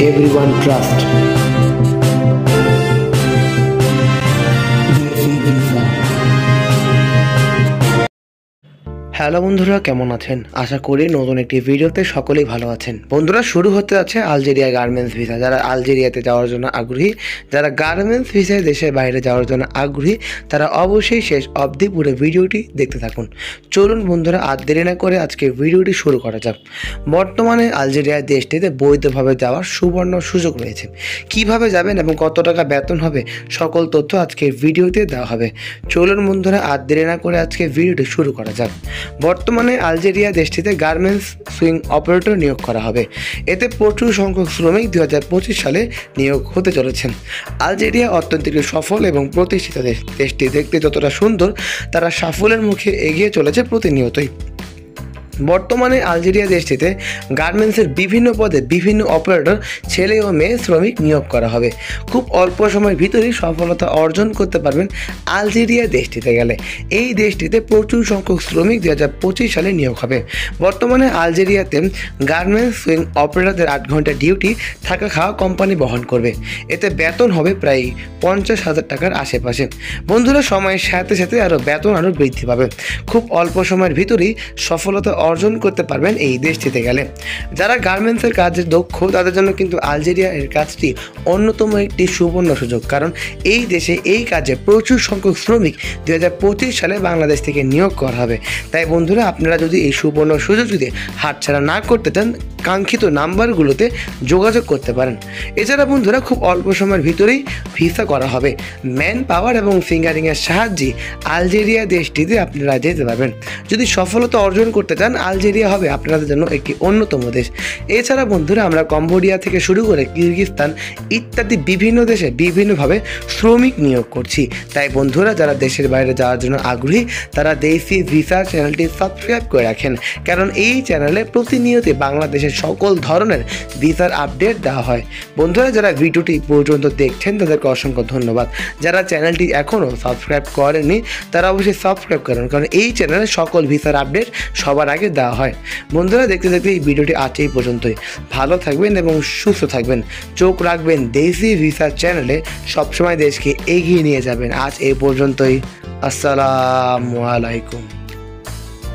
everyone trust. Hello বন্ধুরা, কেমন আছেন? আশা করি নতুন একটি ভিডিওতে সকলেই ভালো আছেন। বন্ধুরা, শুরু হতে যাচ্ছে আলজেরিয়া গার্মেন্টস ভিসা। যারা আলজেরিয়াতে যাওয়ার জন্য আগ্রহী, যারা গার্মেন্টস ভিসায় দেশের বাইরে যাওয়ার জন্য আগ্রহী, তারা অবশ্যই শেষ অবধি পুরো ভিডিওটি দেখতে থাকুন। চলুন বন্ধুরা, আর দেরি না করে আজকে ভিডিওটি শুরু করা যাক। বর্তমানে আলজেরিয়া দেশটিতে বৈধভাবে যাওয়ার সুবর্ণ সুযোগ রয়েছে। কিভাবে যাবেন এবং কত টাকা বেতন হবে, সকল তথ্য আজকে ভিডিওতে দেওয়া হবে। চলুন বন্ধুরা, আর দেরি না করে আজকে ভিডিওটি শুরু করা যাক। বর্তমানে আলজেরিয়া দেশটিতে গার্মেন্টস সুইং অপারেটর নিয়োগ করা হবে। এতে প্রচুর সংখ্যক শ্রমিক 2025 সালে নিয়োগ হতে চলেছেন। আলজেরিয়া অত্যন্ত সফল এবং প্রতিষ্ঠিত দেশ। দেশটি দেখতে যতটা সুন্দর, তারা সাফল্যের মুখে এগিয়ে চলেছে প্রতিনিয়তই। বর্তমানে আলজেরিয়া দেশটিতে গার্মেন্টসের বিভিন্ন পদে বিভিন্ন অপারেটর ছেলে ও মেয়ে শ্রমিক নিয়োগ করা হবে। খুব অল্প সময়ের ভিতরেই সফলতা অর্জন করতে পারবেন আলজেরিয়া দেশটিতে গেলে। এই দেশটিতে প্রচুর সংখ্যক শ্রমিক 2025 সালে নিয়োগ হবে। বর্তমানে আলজেরিয়াতে গার্মেন্টস সুইং অপারেটরদের 8 ঘন্টা ডিউটি, থাকা খাওয়া কোম্পানি বহন করবে। এতে বেতন হবে প্রায় 50,000 টাকার আশেপাশে। বন্ধুরা, সময়ের সাথে সাথে বেতন আরও বৃদ্ধি পাবে। খুব অল্প সময়ের ভিতরেই সফলতা অর্জন করতে পারবেন এই দেশটিতে গেলে। যারা গার্মেন্টসের কাজে দক্ষ, তাদের জন্য কিন্তু আলজেরিয়া এর কাজটি অন্যতম একটি সুবর্ণ সুযোগ। কারণ এই দেশে এই কাজে প্রচুর সংখ্যক শ্রমিক 2025 সালে বাংলাদেশ থেকে নিয়োগ করা হবে। তাই বন্ধুরা, আপনারা যদি এই সুবর্ণ সুযোগ যদি হাতছাড়া না করতে চান, কাঙ্ক্ষিত নাম্বারগুলোতে যোগাযোগ করতে পারেন। এছাড়া বন্ধুরা, খুব অল্প সময়ের ভিতরেই ভিসা করা হবে। ম্যান পাওয়ার এবং ফিঙ্গারিংয়ের সাহায্যে আলজেরিয়া দেশটিতে আপনারা যেতে পারবেন। যদি সফলতা অর্জন করতে চান, আলজেরিয়া হবে আপনাদের জন্য একটি অন্যতম দেশ। এছাড়া বন্ধুরা, আমরা কম্বোডিয়া থেকে শুরু করে কিরগিজস্তান ইত্যাদি বিভিন্ন দেশে বিভিন্নভাবে শ্রমিক নিয়োগ করছি। তাই বন্ধুরা, যারা দেশের বাইরে যাওয়ার জন্য আগ্রহী, তারা দেশি ভিসা চ্যানেলটি সাবস্ক্রাইব করে রাখেন। কারণ এই চ্যানেলে প্রতিনিয়ত বাংলাদেশের সকল ধরনের ভিসার আপডেট দেওয়া হয়। বন্ধুরা, যারা ভিডিওটি পর্যন্ত দেখছেন, তাদেরকে অসংখ্য ধন্যবাদ। যারা চ্যানেলটি এখনও সাবস্ক্রাইব করেননি, তারা অবশ্যই সাবস্ক্রাইব করেন, কারণ এই চ্যানেলে সকল ভিসার আপডেট সবার আগে দেওয়া হয়। বন্ধুরা, দেখতে দেখতে এই ভিডিওটি আজ এই পর্যন্তই। ভালো থাকবেন এবং সুস্থ থাকবেন। চোখ রাখবেন দেশি ভিসা চ্যানেলে। সবসময় দেশকে এগিয়ে নিয়ে যাবেন। আজ এই পর্যন্তই। আসসালামু আলাইকুম।